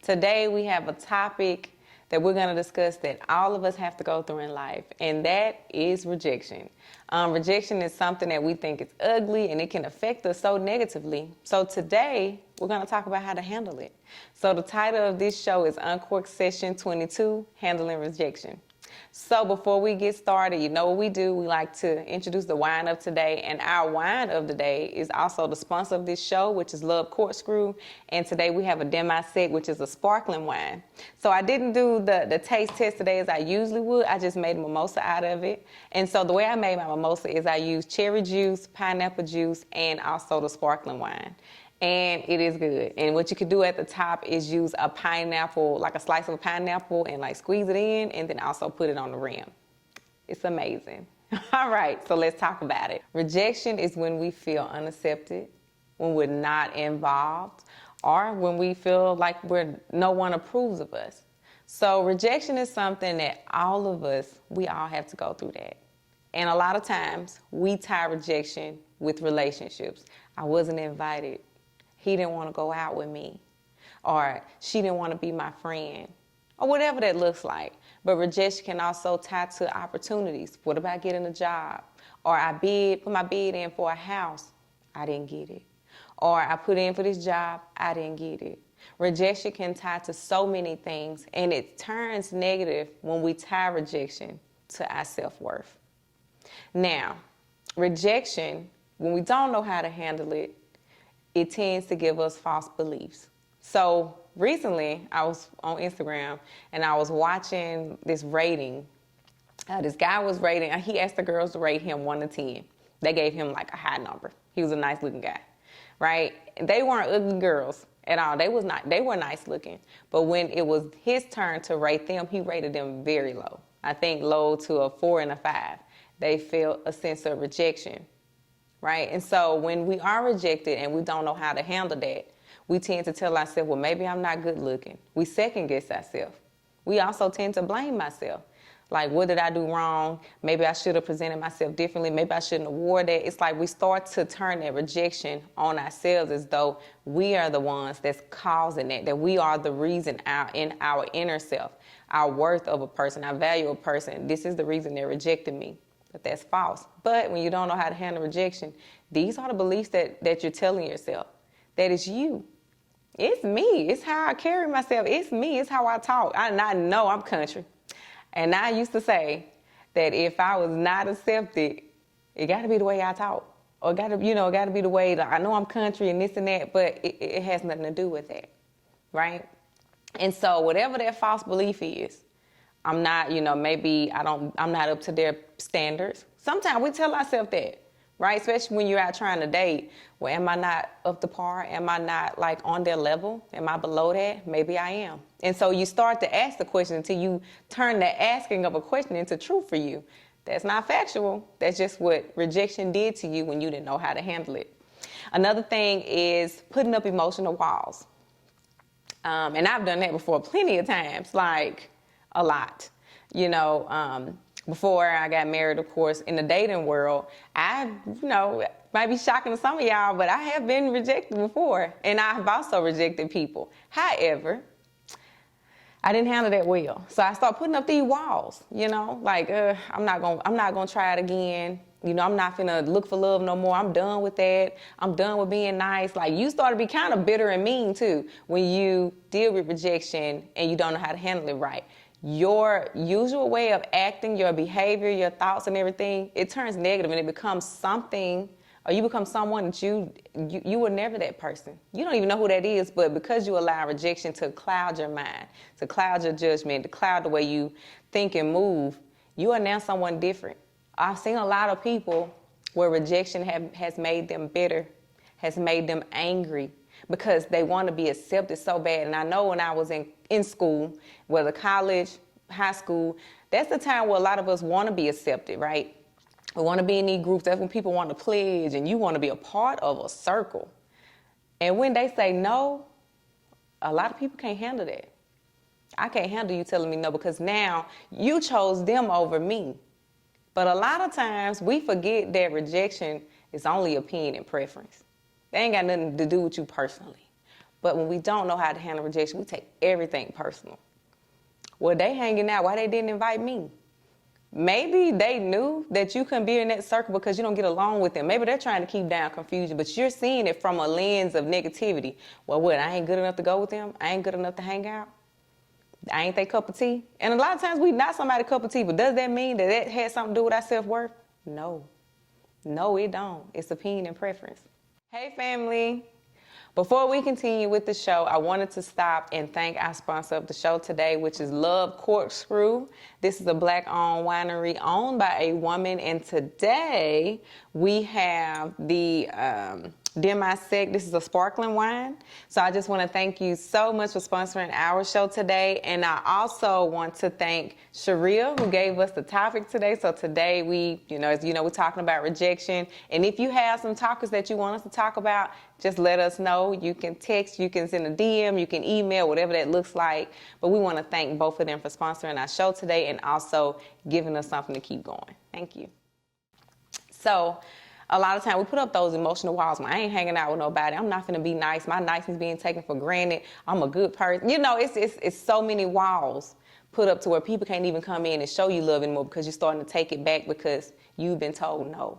Today we have a topic that we're going to discuss that all of us have to go through in life, and that is rejection. Rejection is something that we think is ugly and it can affect us so negatively. So today we're going to talk about how to handle it. So the title of this show is Uncorked Session 22, Handling Rejection. So before we get started, you know what we do. We like to introduce the wine of today. And our wine of the day is also the sponsor of this show, which is Love Corkscrew. And today we have a demi-sec, which is a sparkling wine. So I didn't do the taste test today as I usually would. I just made a mimosa out of it. And so the way I made my mimosa is I used cherry juice, pineapple juice, and also the sparkling wine. And it is good. And what you could do at the top is use a pineapple, like a slice of a pineapple, and like squeeze it in, and then also put it on the rim. It's amazing. All right, so let's talk about it. Rejection is when we feel unaccepted, when we're not involved, or when we feel like no one approves of us. So rejection is something that all of us, we all have to go through that. And a lot of times we tie rejection with relationships. I wasn't invited. He didn't want to go out with me, or she didn't want to be my friend, or whatever that looks like. But rejection can also tie to opportunities. What about getting a job? Or I put my bid in for a house, I didn't get it. Or I put in for this job, I didn't get it. Rejection can tie to so many things, and it turns negative when we tie rejection to our self-worth. Now, rejection, when we don't know how to handle it, it tends to give us false beliefs. So recently, I was on Instagram and I was watching this rating. This guy was rating, he asked the girls to rate him 1 to 10. They gave him like a high number. He was a nice looking guy, right? They weren't ugly girls at all. They were nice looking. But when it was his turn to rate them, he rated them very low. I think low to a 4 and a 5. They felt a sense of rejection. Right? And so when we are rejected and we don't know how to handle that, we tend to tell ourselves, well, maybe I'm not good looking. We second guess ourselves. We also tend to blame ourselves. Like, what did I do wrong? Maybe I should have presented myself differently. Maybe I shouldn't have wore that. It's like we start to turn that rejection on ourselves as though we are the ones that's causing it, that we are the reason in our inner self, our worth of a person, our value of a person. This is the reason they're rejecting me. But that's false. But when you don't know how to handle rejection, these are the beliefs that you're telling yourself. That it's you. It's me. It's how I carry myself. It's me. It's how I talk. I know I'm country. And I used to say that if I was not accepted, it got to be the way I talk. Or it got to be the way that I know I'm country and this and that, but it has nothing to do with that. Right? And so whatever that false belief is, I'm not, maybe I'm not up to their standards. Sometimes we tell ourselves that, right? Especially when you're out trying to date. Well, am I not up to par? Am I not like on their level? Am I below that? Maybe I am. And so you start to ask the question until you turn the asking of a question into truth for you. That's not factual. That's just what rejection did to you when you didn't know how to handle it. Another thing is putting up emotional walls. And I've done that before plenty of times, like a lot. Before I got married, of course, in the dating world, might be shocking to some of y'all, but I have been rejected before, and I have also rejected people. However, I didn't handle that well, so I started putting up these walls. I'm not gonna try it again. I'm not finna look for love no more. I'm done with that. I'm done with being nice. Like, you start to be kind of bitter and mean too when you deal with rejection and you don't know how to handle it right. Your usual way of acting, your behavior, your thoughts and everything, it turns negative and it becomes something, or you become someone that you were never that person. You don't even know who that is, but because you allow rejection to cloud your mind, to cloud your judgment, to cloud the way you think and move, you are now someone different. I've seen a lot of people where rejection has made them bitter, has made them angry, because they want to be accepted so bad. And I know when I was in school, whether college, high school, that's the time where a lot of us want to be accepted, right? We want to be in these groups. That's when people want to pledge and you want to be a part of a circle. And when they say no, a lot of people can't handle that. I can't handle you telling me no because now you chose them over me. But a lot of times we forget that rejection is only opinion and preference. They ain't got nothing to do with you personally. But when we don't know how to handle rejection, we take everything personal. Well, they hanging out. Why they didn't invite me? Maybe they knew that you couldn't be in that circle because you don't get along with them. Maybe they're trying to keep down confusion, but you're seeing it from a lens of negativity. Well, what, I ain't good enough to go with them? I ain't good enough to hang out? I ain't their cup of tea? And a lot of times we not somebody's cup of tea, but does that mean that that had something to do with our self-worth? No. No, it don't. It's opinion and preference. Hey, family. Before we continue with the show, I wanted to stop and thank our sponsor of the show today, which is Love Corkscrew. This is a Black-owned winery owned by a woman, and today we have the Demi-Sec. This is a sparkling wine. So I just want to thank you so much for sponsoring our show today. And I also want to thank Sharia, who gave us the topic today. So today we're talking about rejection. And if you have some topics that you want us to talk about, just let us know. You can text, you can send a DM, you can email, whatever that looks like. But we want to thank both of them for sponsoring our show today and also giving us something to keep going. Thank you. So a lot of time we put up those emotional walls. I ain't hanging out with nobody. I'm not finna be nice. My niceness being taken for granted. I'm a good person. It's so many walls put up to where people can't even come in and show you love anymore because you're starting to take it back because you've been told no,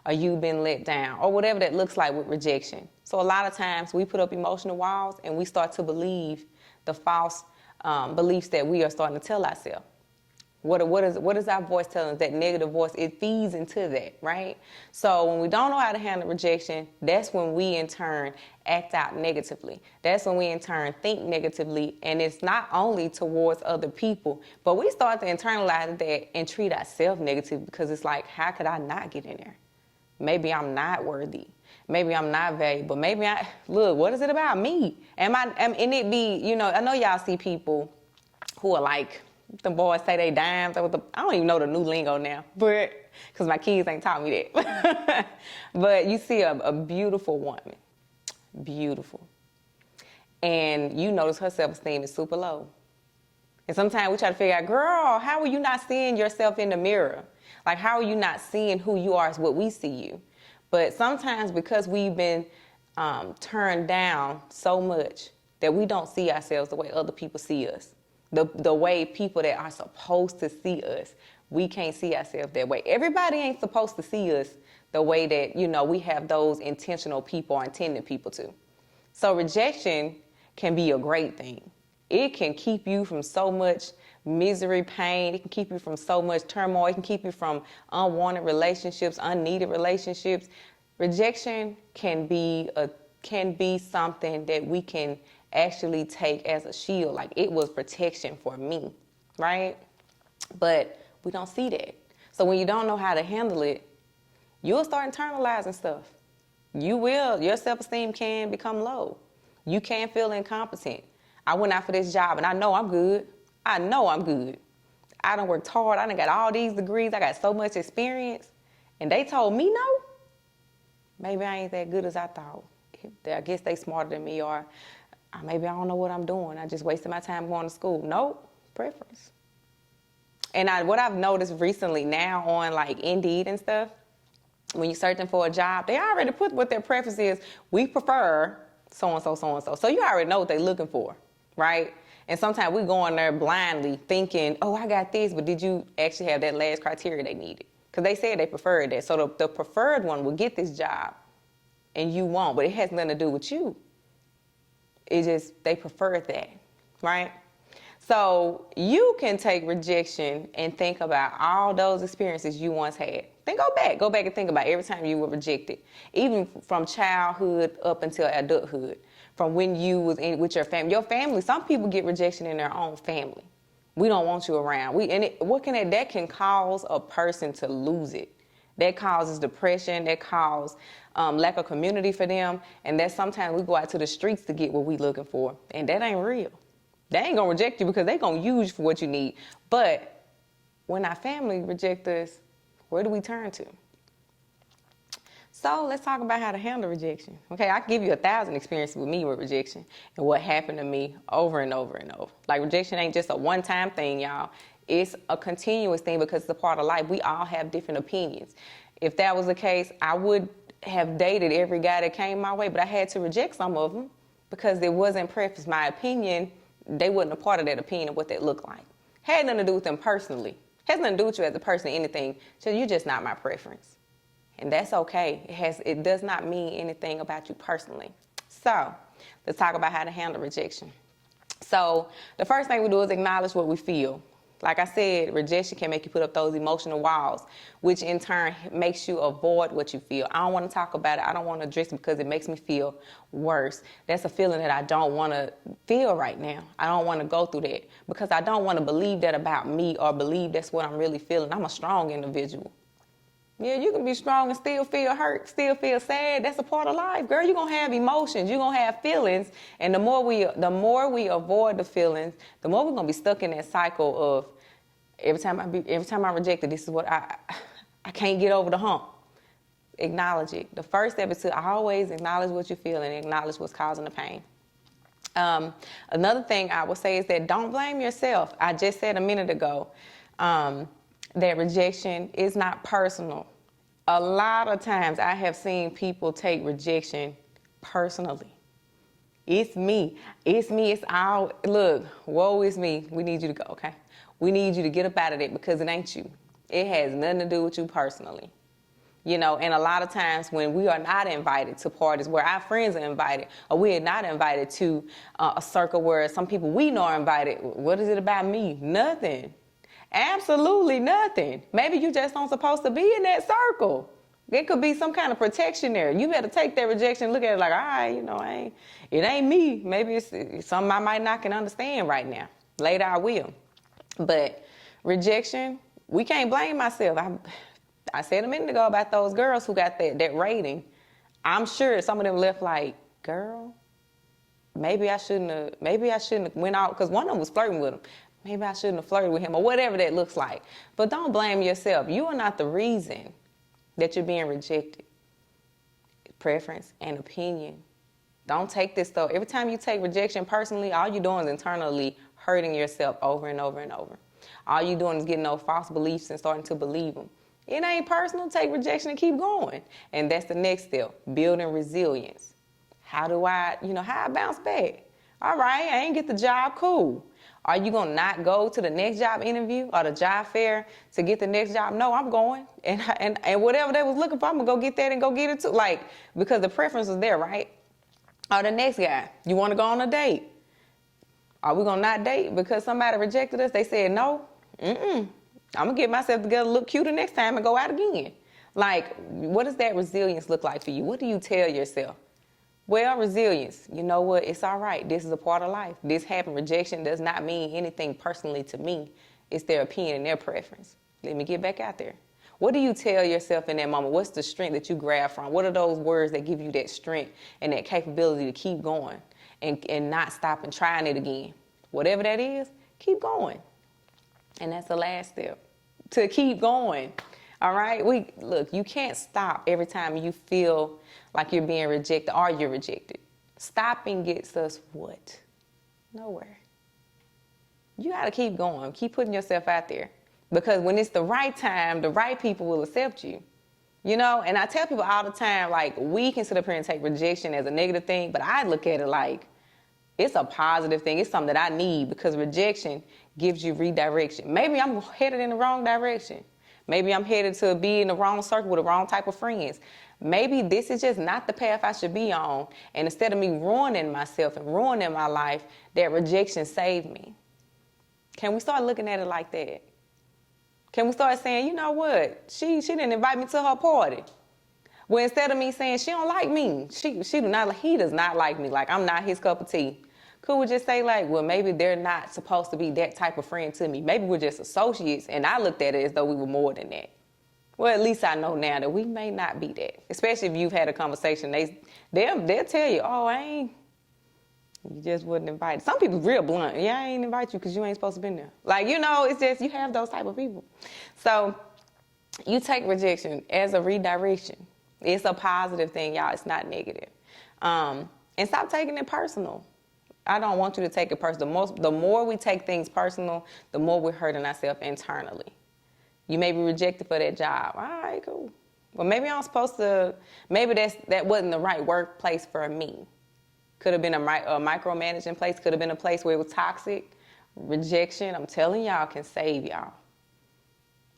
or you've been let down, or whatever that looks like with rejection. So a lot of times we put up emotional walls and we start to believe the false beliefs that we are starting to tell ourselves. What is our voice telling us? That negative voice, it feeds into that, right? So when we don't know how to handle rejection, that's when we in turn act out negatively. That's when we in turn think negatively. And it's not only towards other people, but we start to internalize that and treat ourselves negative because it's like, how could I not get in there? Maybe I'm not worthy. Maybe I'm not valuable. What is it about me? And it be, I know y'all see people who are like, the boys say they dimes. I don't even know the new lingo now, but because my kids ain't taught me that. But you see a beautiful woman, beautiful, and you notice her self-esteem is super low. And sometimes we try to figure out, girl, how are you not seeing yourself in the mirror? Like, how are you not seeing who you are as what we see you? But sometimes because we've been turned down so much that we don't see ourselves the way other people see us. The way people that are supposed to see us, we can't see ourselves that way. Everybody ain't supposed to see us the way that, we have those intentional people or intended people to. So rejection can be a great thing. It can keep you from so much misery, pain. It can keep you from so much turmoil. It can keep you from unwanted relationships, unneeded relationships. Rejection can be something that we can actually take as a shield. Like, it was protection for me, right? But we don't see that. So when you don't know how to handle it, you'll start internalizing stuff. Your self-esteem can become low. You can feel incompetent. I went out for this job and I know I'm good. I done worked hard. I done got all these degrees. I got so much experience. And they told me no. Maybe I ain't that good as I thought. I guess they smarter than me, or maybe I don't know what I'm doing. I just wasted my time going to school. Nope, preference. And what I've noticed recently now on like Indeed and stuff, when you're searching for a job, they already put what their preference is. We prefer so-and-so, so-and-so. So you already know what they're looking for, right? And sometimes we go in there blindly thinking, oh, I got this, but did you actually have that last criteria they needed? Because they said they preferred that. So the preferred one will get this job and you won't, but it has nothing to do with you. It's just they prefer that, right? So you can take rejection and think about all those experiences you once had. Then go back and think about every time you were rejected, even from childhood up until adulthood, from when you was with your family. Your family, some people get rejection in their own family. We don't want you around. That can cause a person to lose it. That causes depression. That causes lack of community for them. And that sometimes we go out to the streets to get what we looking for. And that ain't real. They ain't going to reject you because they going to use you for what you need. But when our family reject us, where do we turn to? So let's talk about how to handle rejection. Okay, I can give you 1,000 experiences with me with rejection and what happened to me over and over and over. Like, rejection ain't just a one-time thing, y'all. It's a continuous thing because it's a part of life. We all have different opinions. If that was the case, I would have dated every guy that came my way, but I had to reject some of them because it wasn't preference. My opinion, they wasn't a part of that opinion of what that looked like. Had nothing to do with them personally. Has nothing to do with you as a person, anything. So you're just not my preference. And that's okay. It does not mean anything about you personally. So let's talk about how to handle rejection. So the first thing we do is acknowledge what we feel. Like I said, rejection can make you put up those emotional walls, which in turn makes you avoid what you feel. I don't want to talk about it. I don't want to address it because it makes me feel worse. That's a feeling that I don't want to feel right now. I don't want to go through that because I don't want to believe that about me or believe that's what I'm really feeling. I'm a strong individual. Yeah, you can be strong and still feel hurt, still feel sad. That's a part of life, girl. You're gonna have emotions. You're gonna have feelings, and the more we avoid the feelings, the more we're gonna be stuck in that cycle of every time I reject it, this is what I can't get over the hump. Acknowledge it. The first step is to always acknowledge what you feel and acknowledge what's causing the pain. Another thing I would say is that don't blame yourself. I just said a minute ago that rejection is not personal. A lot of times I have seen people take rejection personally. It's me. It's all, look, woe is me. We need you to go, okay? We need you to get up out of it because it ain't you. It has nothing to do with you personally. You know, and a lot of times when we are not invited to parties where our friends are invited, or we are not invited to a circle where some people we know are invited, what is it about me? Nothing. Absolutely nothing. Maybe you just aren't supposed to be in that circle. There could be some kind of protection there. You better take that rejection and look at it like, all right, you know, it ain't me. Maybe it's something I might not can understand right now. Later I will. But rejection, we can't blame myself. I said a minute ago about those girls who got that rating. I'm sure some of them left like, girl, maybe I shouldn't have went out, because one of them was flirting with him. Maybe I shouldn't have flirted with him, or whatever that looks like. But don't blame yourself. You are not the reason that you're being rejected. Preference and opinion. Don't take this though. Every time you take rejection personally, all you're doing is internally hurting yourself over and over and over. All you're doing is getting those false beliefs and starting to believe them. It ain't personal. Take rejection and keep going. And that's the next step, building resilience. How I bounce back? All right, I ain't get the job, cool. Are you going to not go to the next job interview or the job fair to get the next job? No, I'm going. And whatever they was looking for, I'm going to go get that and go get it too. Like, because the preference was there, right? Or the next guy, you want to go on a date? Are we going to not date because somebody rejected us? They said no. I'm going to get myself together, look cuter next time and go out again. Like, what does that resilience look like for you? What do you tell yourself? Well, resilience, you know what? It's all right. This is a part of life. This happened. Rejection does not mean anything personally to me. It's their opinion and their preference. Let me get back out there. What do you tell yourself in that moment? What's the strength that you grab from? What are those words that give you that strength and that capability to keep going and not stop and trying it again? Whatever that is, keep going. And that's the last step, to keep going. All right? Look, you can't stop every time you feel like you're being rejected or you're rejected. Stopping gets us what? Nowhere. You got to keep going. Keep putting yourself out there. Because when it's the right time, the right people will accept you. You know, and I tell people all the time, like, we can sit up here and take rejection as a negative thing, but I look at it like it's a positive thing. It's something that I need, because rejection gives you redirection. Maybe I'm headed in the wrong direction. Maybe I'm headed to be in the wrong circle with the wrong type of friends. Maybe this is just not the path I should be on. And instead of me ruining myself and ruining my life, that rejection saved me. Can we start looking at it like that? Can we start saying, you know what? She didn't invite me to her party. Well, instead of me saying she don't like me, he does not like me, like I'm not his cup of tea. Could we just say, like, well, maybe they're not supposed to be that type of friend to me. Maybe we're just associates, and I looked at it as though we were more than that. Well, at least I know now that we may not be that. Especially if you've had a conversation, they'll tell you, oh, you just wasn't invited. Some people real blunt. Yeah, I ain't invite you because you ain't supposed to be there. Like, you know, it's just, you have those type of people. So you take rejection as a redirection. It's a positive thing, y'all. It's not negative. And stop taking it personal. I don't want you to take it personal. The more we take things personal, the more we're hurting ourselves internally. You may be rejected for that job. All right, cool. Well, maybe I'm supposed to, maybe that wasn't the right workplace for me. Could have been a micromanaging place. Could have been a place where it was toxic. Rejection, I'm telling y'all, can save y'all.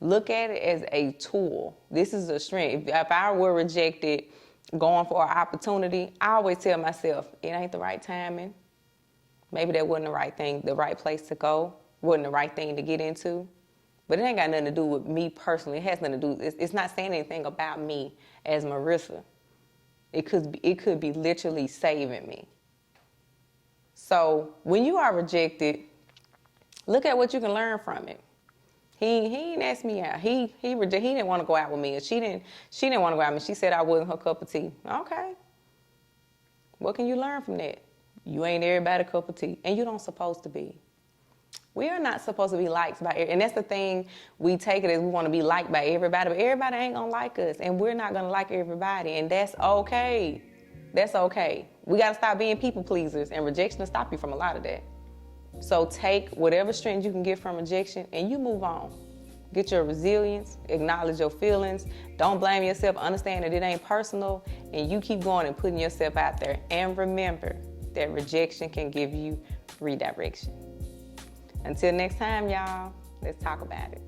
Look at it as a tool. This is a strength. If I were rejected going for an opportunity, I always tell myself, it ain't the right timing. Maybe that wasn't the right thing, the right place to go. Wasn't the right thing to get into. But it ain't got nothing to do with me personally. It has nothing to do, it's not saying anything about me as Marissa. It could be literally saving me. So when you are rejected, look at what you can learn from it. He didn't ask me out. He didn't want to go out with me. Or she didn't want to go out with me. She said I wasn't her cup of tea. Okay. What can you learn from that? You ain't everybody's cup of tea. And you don't supposed to be. We are not supposed to be liked by everybody. And that's the thing, we take it as we want to be liked by everybody, but everybody ain't going to like us. And we're not going to like everybody. And that's okay. That's okay. We got to stop being people pleasers, and rejection will stop you from a lot of that. So take whatever strength you can get from rejection and you move on. Get your resilience, acknowledge your feelings, don't blame yourself, understand that it ain't personal, and you keep going and putting yourself out there. And remember that rejection can give you redirection. Until next time, y'all, let's talk about it.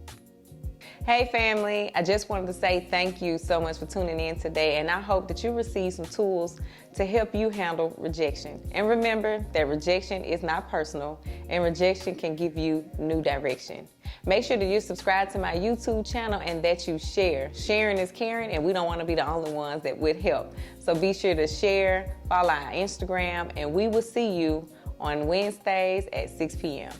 Hey family, I just wanted to say thank you so much for tuning in today, and I hope that you receive some tools to help you handle rejection. And remember that rejection is not personal, and rejection can give you new direction. Make sure that you subscribe to my YouTube channel and that you share. Sharing is caring, and we don't want to be the only ones that would help. So be sure to share, follow our Instagram, and we will see you on Wednesdays at 6 p.m.